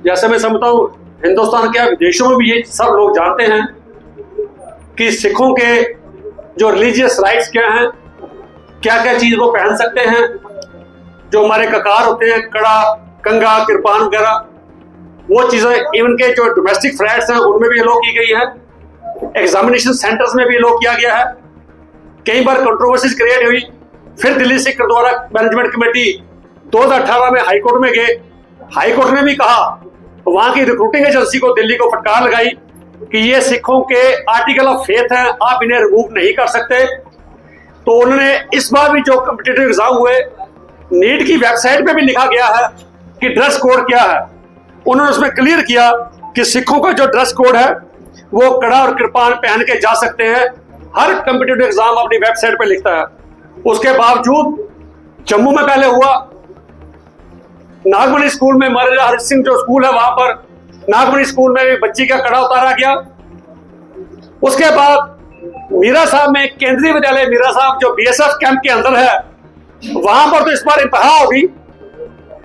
जैसे मैं समझता हूँ हिंदुस्तान के विदेशों में भी ये सब लोग जानते हैं कि सिखों के जो रिलीजियस राइट्स क्या हैं, क्या क्या चीज वो पहन सकते हैं। जो हमारे ककार होते हैं, कड़ा, कंगा, किरपान वगैरह, वो चीजें इवन के जो डोमेस्टिक फ्लैट्स हैं उनमें भी अलाउ की गई है। एग्जामिनेशन सेंटर्स में भी अलाउ किया गया है। कई बार कंट्रोवर्सीज क्रिएट हुई, फिर दिल्ली सिख गुरुद्वारा मैनेजमेंट कमेटी 2018 में हाईकोर्ट में गए। हाईकोर्ट ने भी कहा, वहां की रिक्रूटिंग एजेंसी को दिल्ली को फटकार लगाई कि ये सिखों के आर्टिकल ऑफ फेथ हैं, आप इन्हें रिमूव नहीं कर सकते। तो उन्होंने इस बार भी जो कॉम्पिटिटिव एग्जाम हुए, नीट की वेबसाइट पे भी लिखा गया है कि ड्रेस कोड क्या है। उन्होंने उसमें क्लियर किया कि सिखों का जो ड्रेस कोड है वो कड़ा और कृपान पहन के जा सकते हैं। हर कॉम्पिटिटिव एग्जाम अपनी वेबसाइट पे लिखता है। उसके बावजूद जम्मू में पहले हुआ, नागमणि स्कूल में, महाराजा हरि सिंह जो स्कूल है वहां पर नागमणि स्कूल में भी बच्ची का कड़ा उतारा गया। उसके बाद मीरा साहब में, केंद्रीय विद्यालय मीरा साहब जो बीएसएफ कैंप के अंदर है, वहां पर तो इस बार इंतहा होगी।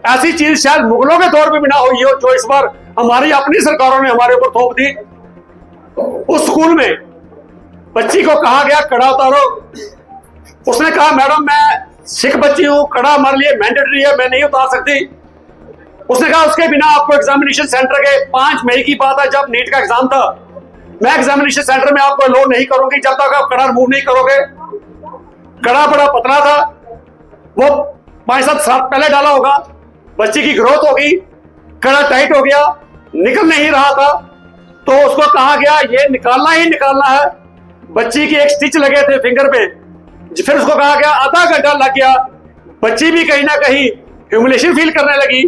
ऐसी चीज शायद मुगलों के दौर में भी ना हुई हो जो इस बार हमारी अपनी सरकारों ने हमारे ऊपर थोप दी। उस स्कूल में बच्ची को कहा गया कड़ा उतारो। उसने कहा मैडम मैं सिख बच्ची हूं, कड़ा हमारे लिए मैंडेटरी है, मैं नहीं उतार सकती। उसने कहा उसके बिना आपको एग्जामिनेशन सेंटर के 5 मई की बात है जब नीट का एग्जाम था, मैं एग्जामिनेशन सेंटर में आपको अलाउ नहीं करूंगी जब तक आप कड़ा रिमूव नहीं करोगे। कड़ा बड़ा पतला था, वो 5-7 साल पहले डाला होगा। बच्ची की ग्रोथ होगी, कड़ा टाइट हो गया, निकल नहीं रहा था, तो उसको कहा गया ये निकालना ही निकालना है। बच्ची की एक स्टिच लगे थे फिंगर पे, फिर उसको कहा गया आधा घंटा लग गया। बच्ची भी कहीं ना कहीं ह्यूमिलेशन फील करने लगी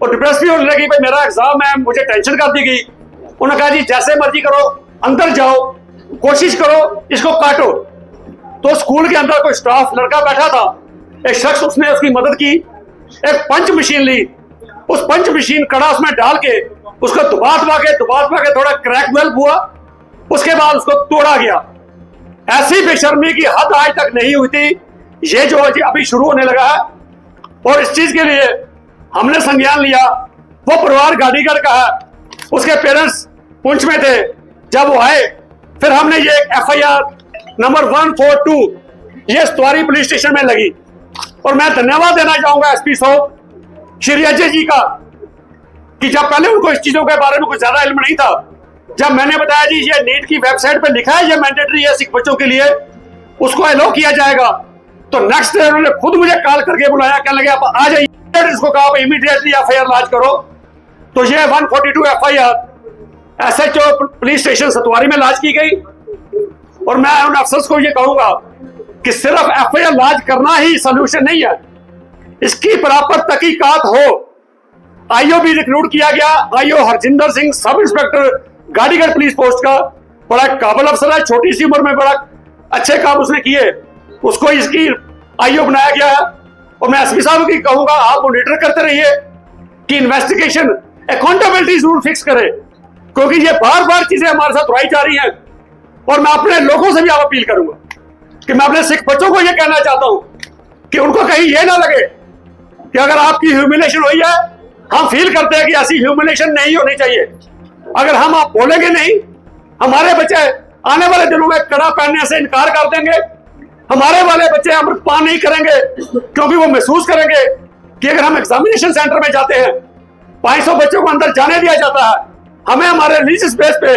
और डिप्रेस भी होने लगी, भाई मेरा एग्जाम है, मुझे टेंशन कर दी गई। उन्होंने कहा जी जैसे मर्जी करो, अंदर जाओ, कोशिश करो, इसको काटो। तो स्कूल के अंदर कोई स्टाफ लड़का बैठा था, एक शख्स, उसने उसकी मदद की, एक पंच मशीन ली, उस पंच मशीन कड़ा उसमें डाल के उसको दबा के थोड़ा क्रैक वेल्व हुआ, उसके बाद उसको तोड़ा गया। ऐसी बेशर्मी की हद आज तक नहीं हुई थी, ये जो अभी शुरू होने लगा है। और इस चीज के लिए हमने संज्ञान लिया। वो परिवार गाड़ीगढ़ का है, उसके पेरेंट्स पुंछ में थे। जब वो आए फिर हमने ये एफआईआर नंबर 142 ये सतवारी पुलिस स्टेशन में लगी। और मैं धन्यवाद देना चाहूंगा एसपी साहब श्री अजय जी का कि जब पहले उनको इस चीजों के बारे में कुछ ज्यादा इल्म नहीं था, जब मैंने बताया जी ये नीट की वेबसाइट पे लिखा है ये मैंडेटरी है सिख बच्चों के लिए, उसको अलाउ किया जाएगा, तो नेक्स्ट डे उन्होंने खुद मुझे कॉल करके बुलाया, कहने लगे आप आ जाइए। इसको कहा इमीडिएटली एफआईआर लॉन्च करो। तो ये 142 एफआईआर एसएचओ पुलिस स्टेशन सतवारी में लॉन्च की गई। और मैं उन अफसर्स को ये कहूंगा कि सिर्फ एफआईआर लॉन्च करना ही सोल्यूशन नहीं है, इसकी प्रॉपर तहकीकात हो। आईओ भी रिक्रूट किया गया, IO Harjinder Singh, sub inspector Gadigarh police post का, बड़ा काबिल अफसर है, छोटी सी उम्र में बड़ा अच्छे काम उसने किए, उसको इसकी आईओ बनाया गया है। और मैं एसपी साहब की कहूंगा आप मॉनिटर करते रहिए कि इन्वेस्टिगेशन अकाउंटेबिलिटी जरूर फिक्स करें, क्योंकि ये बार बार चीजें हमारे साथ रुलाई जा रही हैं। और मैं अपने लोगों से भी आप अपील करूंगा कि मैं अपने सिख बच्चों को ये कहना चाहता हूं कि उनको कहीं ये ना लगे कि अगर आपकी ह्यूमिलेशन हुई है, हम फील करते हैं कि ऐसी ह्यूमिलेशन नहीं होनी चाहिए। अगर हम आप बोलेंगे नहीं, हमारे बच्चे आने वाले दिनों में कड़ा पहनने से इनकार कर देंगे। हमारे वाले बच्चे अमृतपान नहीं करेंगे, क्योंकि वो महसूस करेंगे कि अगर हम एग्जामिनेशन सेंटर में जाते हैं, 500 बच्चों को अंदर जाने दिया जाता है, हमें हमारे रिलीजियस बेस पे,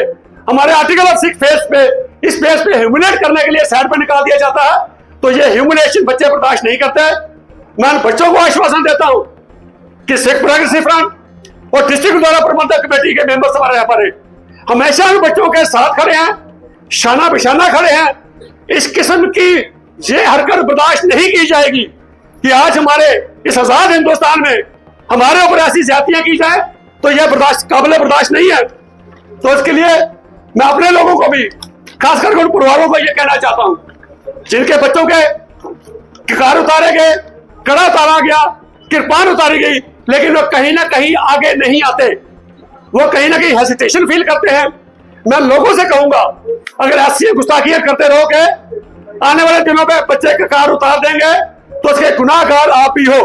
हमारे आर्टिकल ऑफ सिख फेस पे, इस बेस पे ह्यूमिलेट करने के लिए साइड पे निकाल दिया जाता है, तो ये ह्यूमिलेशन बच्चे बर्दाश्त नहीं करते। मैं बच्चों को आश्वासन देता हूं कि सिख प्रोग्रेसिव फ्रंट और डिस्ट्रिक्ट गुरुद्वारा प्रबंधक कमेटी के मेंबर्स हमारे यहाँ पर हमेशा बच्चों के साथ खड़े हैं, शाना बिशाना खड़े हैं। इस किस्म की ये हरकत बर्दाश्त नहीं की जाएगी कि आज हमारे इस आजाद हिंदुस्तान में हमारे ऊपर ऐसी ज्यादतियां की जाए, तो यह बर्दाश्त काबिल बर्दाश्त नहीं है। तो इसके लिए मैं अपने लोगों को भी, खासकर उन परिवारों को यह कहना चाहता हूं जिनके बच्चों के किकार उतारे गए, कड़ा उतारा गया, किरपान उतारी गई, लेकिन वो कहीं ना कहीं आगे नहीं आते, वो कहीं ना कहीं हेसिटेशन फील करते हैं। मैं लोगों से कहूंगा अगर ऐसी गुस्ताखियां करते रहोगे, आने वाले दिनों में बच्चे ककार उतार देंगे तो उसके गुनाहगार आप ही हो।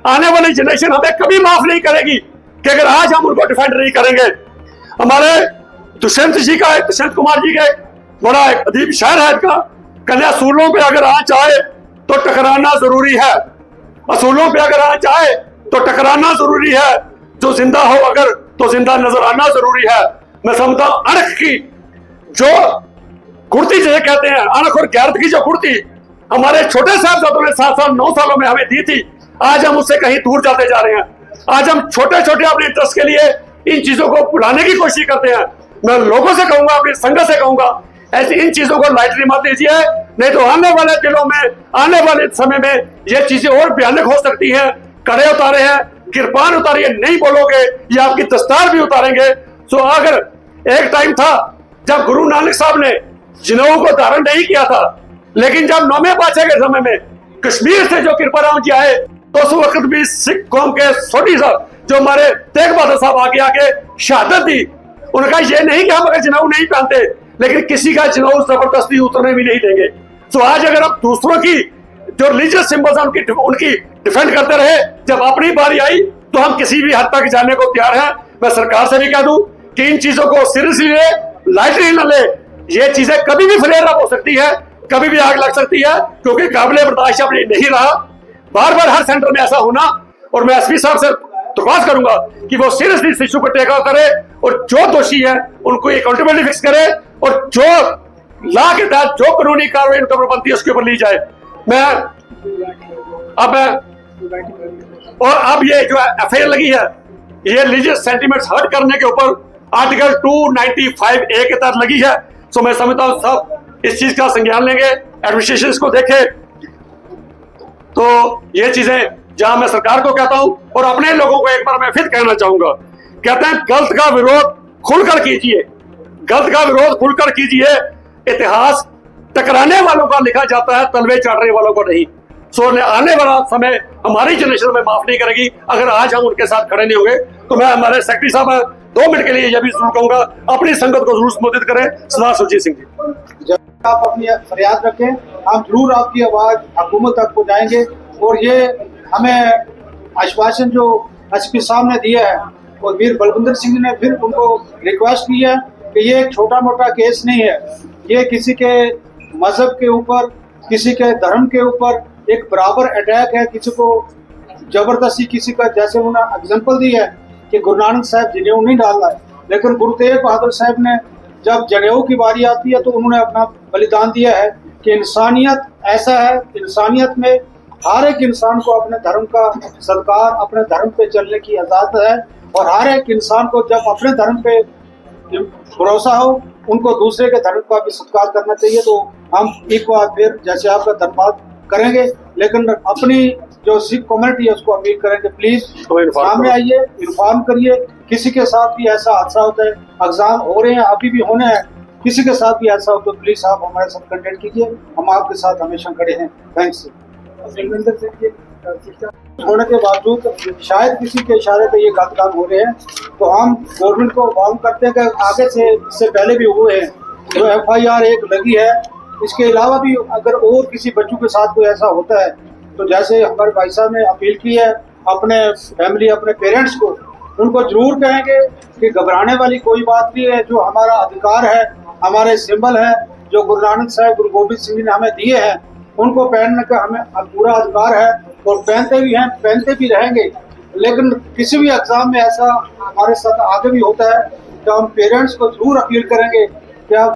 आने वाली जनरेशन हमें कभी माफ नहीं करेगी कि अगर आज हम उनको डिफेंड नहीं करेंगे, हमारे दुष्यंत कुमार जी का बड़ा एक अदीब शायर है इनका, कन्या असूलों पे अगर आँच आए तो टकराना जरूरी है, असूलों पे अगर आँच आए तो टकराना जरूरी है, जो जिंदा हो अगर तो जिंदा नजर आना जरूरी है। मैं समझता हूं अणख की जो कुर्ती जिसे कहते हैं, अणख और गैरत की जो कुर्ती हमारे छोटे साहबजादों ने 7 साल 9 सालों में हमें दी थी, आज हम उससे कहीं दूर जाते जा रहे हैं। आज हम छोटे छोटे अपने इंटरेस्ट के लिए इन चीजों को भुलाने की कोशिश करते हैं। मैं लोगों से कहूंगा, अपनी संगत से कहूंगा, ऐसी इन चीजों को लाइटली मत लीजिए, नहीं तो आने वाले दिनों में, आने वाले समय में ये चीजें और भयानक हो सकती हैं। कड़े उतारे हैं, किरपान उतारिए, नहीं बोलोगे ये आपकी दस्तार भी उतारेंगे। सो अगर एक टाइम था जब गुरु नानक साहब ने जिनेऊ को धारण नहीं किया था, लेकिन जब 9वें पातशाह के समय में कश्मीर से जो कृपाराम जी आए तो उस वक्त भी सिख कौम के सोढ़ी साहब जो हमारे तेग बहादुर साहब आगे शहादत दी। उनका ये नहीं कि हम अगर जिनेऊ नहीं पहनते, लेकिन किसी का जिनेऊ जबरदस्ती उतरने भी नहीं देंगे। तो आज अगर हम दूसरों की जो रिलीजियस सिंबल्स हैं उनकी डिफेंड करते रहे, जब अपनी बारी आई तो हम किसी भी हद तक जाने को तैयार हैं। मैं सरकार से भी कह दूं कि इन चीजों को सीरियसली ले, लाइटली न ले। ये चीजें कभी भी फ्लेयर अप हो सकती है, कभी भी आग लग सकती है, क्योंकि काबिल बर्दाश्त अब नहीं रहा। बार बार हर सेंटर में ऐसा होना, और मैं एसपी साहब से दरख्वास्त करूंगा कि वो सीरियसली इस इशू को टेकअप करे और जो दोषी है उनको अकाउंटेबिलिटी फिक्स करे, और जो लॉ के तहत जो कानूनी कार्रवाई उनके ऊपर बनती है उसके ऊपर ली जाए। अब ये जो एफआईआर लगी है, ये रिलीजियस सेंटिमेंट्स हर्ट करने के ऊपर आर्टिकल 295A के तहत लगी है। सो मैं समझता हूं सब इस चीज का संज्ञान लेंगे, एडमिनिस्ट्रेशन इसको देखे। तो ये चीजें जहां मैं सरकार को कहता हूं और अपने लोगों को एक बार मैं फिर कहना चाहूंगा, कहते हैं गलत का विरोध खुलकर कीजिए, गलत का विरोध खुलकर कीजिए। इतिहास टकराने वालों का लिखा जाता है, तलवे चाटने वालों को नहीं। सो आने वाला समय हमारी जनरेशन में माफ नहीं करेगी अगर आज हम उनके साथ खड़े नहीं होंगे। तो मैं हमारे सेक्रेटरी साहब 2 मिनट के लिए यह भी जरूर कहूंगा, अपनी संगत को जरूर संबोधित करें। सरदार सुरजीत सिंह जी, जब आप अपनी फरियाद रखें, हम जरूर आपकी आवाज हुकूमत तक पहुंचाएंगे। और ये हमें आश्वासन जो एसपी साहब ने दिया है और वीर बलविंदर सिंह ने फिर उनको रिक्वेस्ट की है कि ये एक छोटा मोटा केस नहीं है, ये किसी के मजहब के ऊपर, किसी के धर्म के ऊपर एक बराबर अटैक है। किसी को जबरदस्ती, किसी का, जैसे उन्होंने एग्जाम्पल दी है कि गुरु नानक साहब जनेऊ नहीं डालना है, लेकिन गुरु तेग बहादुर साहब ने जब जनेऊ की बारी आती है तो उन्होंने अपना बलिदान दिया है कि इंसानियत ऐसा है, इंसानियत में हर एक इंसान को अपने धर्म का सत्कार, अपने धर्म पे चलने की आज़ाद है। और हर एक इंसान को जब अपने धर्म पे भरोसा हो, उनको दूसरे के धर्म का भी सत्कार करना चाहिए। तो हम एक बार फिर जैसे आपका धन्यवाद करेंगे, लेकिन अपनी जो सिख कम्युनिटी है उसको अपील करेंगे, प्लीज सामने आइए, इन्फॉर्म करिए। किसी के साथ भी ऐसा हादसा होता है, एग्जाम हो रहे हैं, अभी भी होने हैं, किसी के साथ भी ऐसा हो तो प्लीज आप हमारे साथ कंटेक्ट कीजिए, हम आपके साथ हमेशा खड़े हैं। थैंक्स। होने के बावजूद शायद किसी के इशारे पे ये गलत काम हो रहे हैं, तो हम गवर्नमेंट को वार्न करते हैं कि आगे से, इससे पहले भी हुए हैं, जो FIR एक लगी है, इसके अलावा भी अगर और किसी बच्चों के साथ कोई ऐसा होता है तो जैसे हमारे भाई साहब ने अपील की है अपने फैमिली, अपने पेरेंट्स को, उनको जरूर कहेंगे कि घबराने वाली कोई बात नहीं है। जो हमारा अधिकार है, हमारे सिंबल है जो गुरु नानक साहब, गुरु गोबिंद सिंह ने हमें दिए हैं, उनको पहनने का हमें पूरा अधिकार है और पहनते भी हैं, पहनते भी रहेंगे। लेकिन किसी भी एग्जाम में ऐसा हमारे साथ आगे भी होता है तो हम पेरेंट्स को जरूर अपील करेंगे कि आप